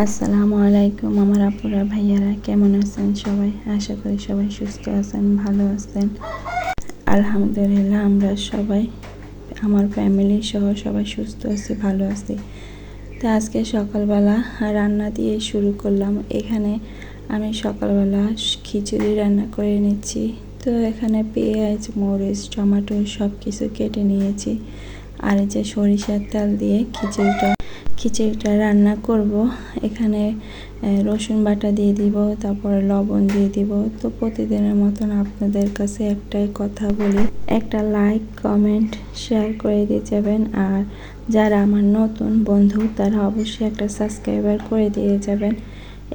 আসসালামু আলাইকুম আমার আপুরা ভাইয়ারা, কেমন আছেন সবাই? আশা করি সবাই সুস্থ আছেন, ভালো আছেন। আলহামদুলিল্লাহ আমরা সবাই, আমার ফ্যামিলি সহ সবাই সুস্থ আছি, ভালো আছি। তো আজকে সকালবেলা রান্না দিয়ে শুরু করলাম। এখানে আমি সকালবেলা খিচুড়ি রান্না করে নিচ্ছি। তো এখানে পেঁয়াজ, মরিচ, টমেটো সব কিছু কেটে নিয়েছি। আর এই যে সরিষার তেল দিয়ে খিচুড়িটা রান্না করব। এখানে রসুন বাটা দিয়ে দিব, তারপরে লবণ দিয়ে দিব। তো প্রতিদিনের মতন আপনাদের কাছে একটাই কথা বলি, একটা লাইক, কমেন্ট, শেয়ার করে দিয়ে যাবেন। আর যারা আমার নতুন বন্ধু তারা অবশ্যই একটা সাবস্ক্রাইবার করে দিয়ে যাবেন।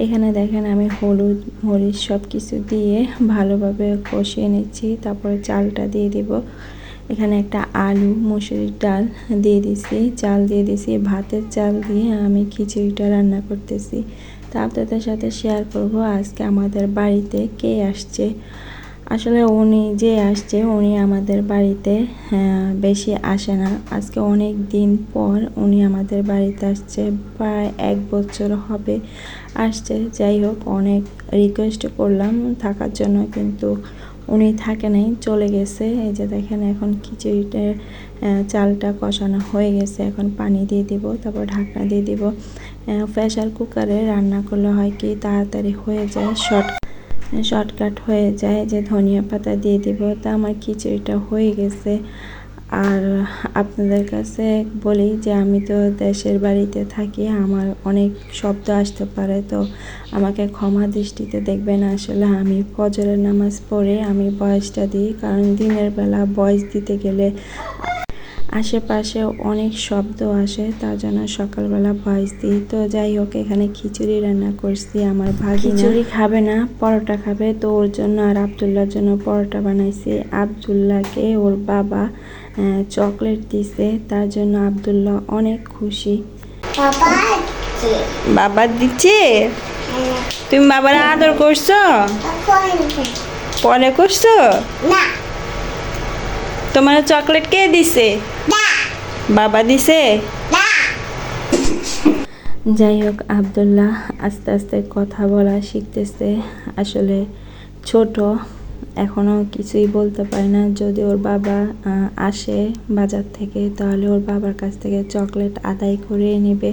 এখানে দেখেন আমি হলুদ, মরিচ সব কিছু দিয়ে ভালোভাবে কষিয়ে নিচ্ছি। তারপরে চালটা দিয়ে দিব। এখানে একটা আলু, মসুরির ডাল দিয়ে দিছি, চাল দিয়ে দিছি। ভাতের চাল দিয়ে আমি খিচুড়িটা রান্না করতেছি। তা আপনাদের সাথে শেয়ার করব আজকে আমাদের বাড়িতে কে আসছে। আসলে উনি যে আসছে উনি আমাদের বাড়িতে বেশি আসে না। আজকে অনেক দিন পর উনি আমাদের বাড়িতে আসছে, প্রায় 1 বছর হবে আসছে। যাই হোক, অনেক রিকোয়েস্ট করলাম থাকার জন্য, কিন্তু উনি থাকে নাই, চলে গেছে। এই যে দেখেন এখন খিচুড়িটার চালটা কষানো হয়ে গেছে। এখন পানি দিয়ে দিব, তারপর ঢাকনা দিয়ে দিব। প্রেসার কুকারে রান্না করলে হয় কি তাড়াতাড়ি হয়ে যায়, শর্টকাট হয়ে যায়। যে ধনিয়া পাতা দিয়ে দিব। তা আমার খিচুড়িটা হয়ে গেছে। আর আপনাদের কাছে বলি যে আমি তো দেশের বাড়িতে থাকি, আমার অনেক শব্দ আসতে পারে, তো আমাকে ক্ষমা দৃষ্টিতে দেখবেন। আসলে আমি ফজরের নামাজ পড়ে আমি ভয়েসটা দিই, কারণ দিনের বেলা ভয়েস দিতে গেলে আশেপাশে অনেক শব্দ আসে, তার জন্য সকালবেলা ভয়েস দিই। তো যাই হোক, এখানে খিচুড়ি রান্না করছি। আমার ভাগিনা খিচুড়ি খাবে না, পরোটা খাবে, তো ওর জন্য আর আব্দুল্লাহর জন্য পরোটা বানাইছি। আব্দুল্লাহকে ওর বাবা চকলেট দিছে, তার জন্য আব্দুল্লাহ অনেক খুশি। বাবা দিচ্ছে? তুমি বাবার আদর করছো? পরে করছো? তোমার চকলেট কে দিছে? বাবা দিছে? যাই হোক, আব্দুল্লাহ আস্তে আস্তে কথা বলা শিখতেছে। আসলে ছোট, এখনও কিছুই বলতে পারে না। যদি ওর বাবা আসে বাজার থেকে, তাহলে ওর বাবার কাছ থেকে চকলেট আদায় করে নেবে।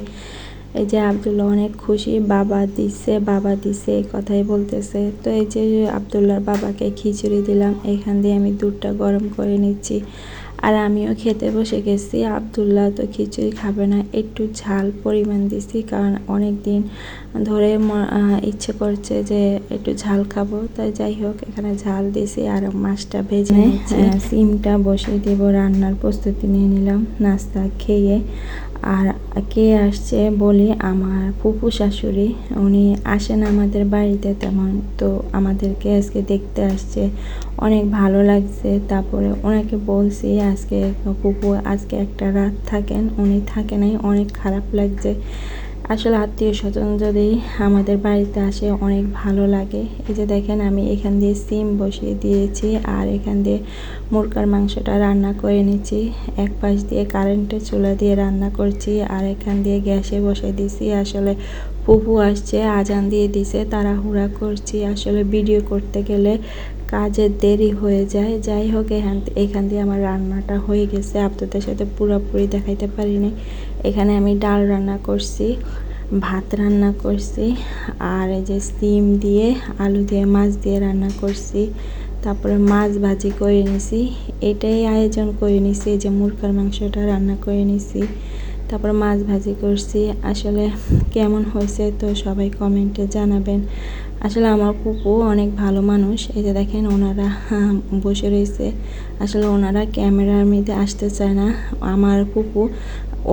এই যে আব্দুল্লাহ অনেক খুশি, বাবা দিছে, বাবা দিছে এই কথাই বলতেছে। তো এই যে আব্দুল্লাহর বাবাকে খিচুড়ি দিলাম। এখান দিয়ে আমি দুধটা গরম করে নিচ্ছি, আর আমিও খেতে বসে গেছি। আব্দুল্লাহ তো খিচুড়ি খাবে না, একটু ঝাল পরিমাণ দিছি, কারণ অনেক দিন ধরে ইচ্ছে করছে যে একটু ঝাল খাবো। তাই যাই হোক, এখানে ঝাল দিছি। আর মাছটা ভেজে নিচ্ছি, সিমটা বসিয়ে দেব, রান্নার প্রস্তুতি নিয়ে নিলাম নাস্তা খেয়ে। আর কে আসছে বলি, আমার ফুপু শাশুড়ি। উনি আসেন আমাদের বাড়িতে তেমন, তো আমাদেরকে আজকে দেখতে আসছে, অনেক ভালো লাগছে। তারপরে ওনাকে বলছি আজকে ফুপু আজকে একটা রাত থাকেন, উনি থাকে নাই, অনেক খারাপ লাগছে। আসলে আত্মীয় স্বজন যদি আমাদের বাড়িতে আসে অনেক ভালো লাগে। এই যে দেখেন আমি এখান দিয়ে সিম বসিয়ে দিয়েছি, আর এখান দিয়ে মুরগার মাংসটা রান্না করে নিচ্ছি। এক পাশ দিয়ে কারেন্টের চুলা দিয়ে রান্না করছি, আর এখান দিয়ে গ্যাসে বসে দিছি। আসলে ফুপু আসছে, আজান দিয়ে দিছে, তাড়াহুড়া করছি। আসলে ভিডিও করতে গেলে কাজের দেরি হয়ে যায়। যাই হোক, এখান দিয়ে আমার রান্নাটা হয়ে গেছে, আপনাদের সাথে পুরোপুরি দেখাইতে পারিনি। এখানে আমি ডাল রান্না করছি, ভাত রান্না করছি, আর এই যে সিম দিয়ে, আলু দিয়ে, মাছ দিয়ে রান্না করছি। তারপরে মাছ ভাজি করে নিছি, এটাই আয়োজন করে নিছি। এই যে মুরগার মাংসটা রান্না করে নিছি, তারপর মাছ ভাজি করছি। আসলে কেমন হয়েছে তো সবাই কমেন্টে জানাবেন। আসলে আমার ফুপু অনেক ভালো মানুষ। এই যে দেখেন ওনারা বসে রয়েছে। আসলে ওনারা ক্যামেরার মধ্যে আসতে চায় না। আমার ফুপু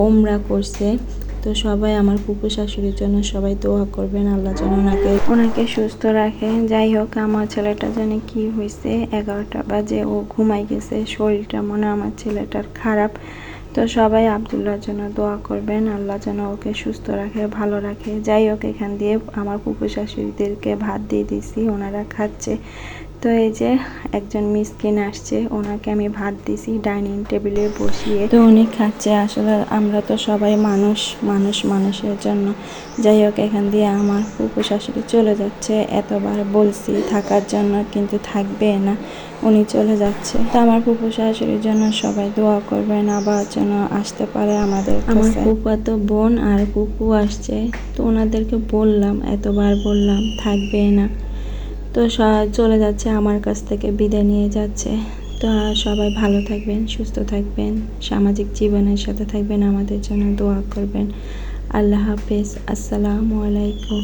ওমরা করছে, তো সবাই আমার ফুপু শাশুড়ির জন্য সবাই দোয়া করবেন, আল্লাহ যেন ওনাকে সুস্থ রাখে। যাই হোক, আমার ছেলেটা জানে কি হয়েছে, 11টা বাজে ও ঘুমাই গেছে। শরীরটা মনে আমার ছেলেটার খারাপ, তো সবাই আব্দুল্লাহর জন্য দোয়া করবেন, আল্লাহ যেন ওকে সুস্থ রাখে, ভালো রাখে। যাই হোক, এখান দিয়ে আমার ফুপু শাশুড়িদেরকে ভাত দিয়ে দিছি, ওনারা খাচ্ছে। তো এই যে একজন মিসকিন আসছে, ওনাকে আমি ভাত দিছি ডাইনিং টেবিলে বসিয়ে, তো উনি খাচ্ছে। আসলে আমরা তো সবাই মানুষের জন্য। যাই হোক, এখান দিয়ে আমার ফুপু শাশুড়ি চলে যাচ্ছে। এতবার বলছি থাকার জন্য, কিন্তু থাকবে না, উনি চলে যাচ্ছে। তো আমার ফুপু শাশুড়ির জন্য সবাই দোয়া করবেন, আবার যেন আসতে পারে আমাদের কাছে। আমার ফুফাতো বোন আর ফুপু আসছে, তো ওনাদেরকে বললাম, এতবার বললাম থাকবে না, তো চলে যাচ্ছে, আমার কাছ থেকে বিদায় নিয়ে যাচ্ছে। তো সবাই ভালো থাকবেন, সুস্থ থাকবেন, সামাজিক জীবনের সাথে থাকবেন, আমাদের জন্য দোয়া করবেন। আল্লাহ হাফেজ, আসসালামু আলাইকুম।